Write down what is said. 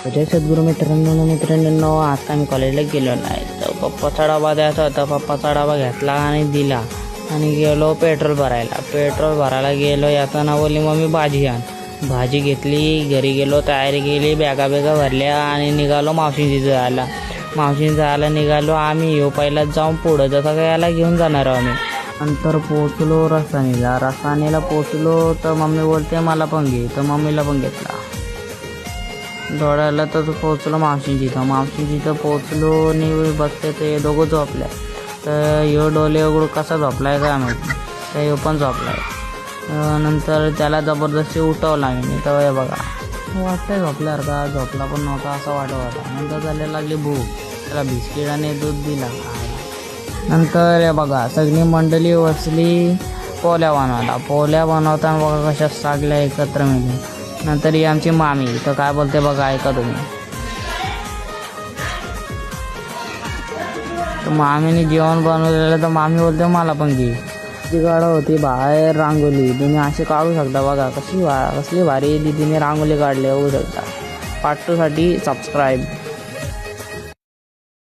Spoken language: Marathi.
जय सद्गुरू मित्रांनो आता मी कॉलेजला गेलो नाही तर पप्पाचा डबा द्यायचा होता. पप्पाचा डबा घेतला आणि दिला आणि गेलो पेट्रोल भरायला गेलो. येताना बोलली मम्मी भाजी घेतली. घरी गेलो, तयारी केली, बॅगा भरल्या आणि निघालो मावशींची जायला निघालो आम्ही. पहिला जाऊन पुढं जसं काय याला घेऊन जाणार आम्ही. नंतर पोचलो रसानीला पोचलो तर मम्मी बोलते मला पण घे, तर मम्मीला पण घेतला. दौडायला तर पोचलो मावशींची तर पोचलो आणि बसते ते दोघं झोपल्या. तर ह्यो डोले उघडून कसा झोपलाय काय माहिती, तर ह्यो पण झोपलाय. नंतर त्याला जबरदस्ती उठवला मी. तर हे बघा वाटतंय झोपल्यावर का, झोपला पण नव्हता असं वाटत होता. नंतर त्याला लागली भूक, त्याला बिस्किट आणि दूध दिला. नंतर हे बघा सगळी मंडळी बसली पोळ्या बनवताना बघा कशा सागल्या एकत्र मिळून. नंतर ही आमची मामी तर काय बोलते बघा, ऐका तुम्ही. तर मामीने जेवण बनवलेलं तर मामी बोलते मला पण घे. ती गाडा होती बाहेर रांगोली, तुम्ही अशी काढू शकता बघा कसली भारी दिदीने रांगोली काढली, होऊ शकता. पार्ट 2 साठी सबस्क्राईब.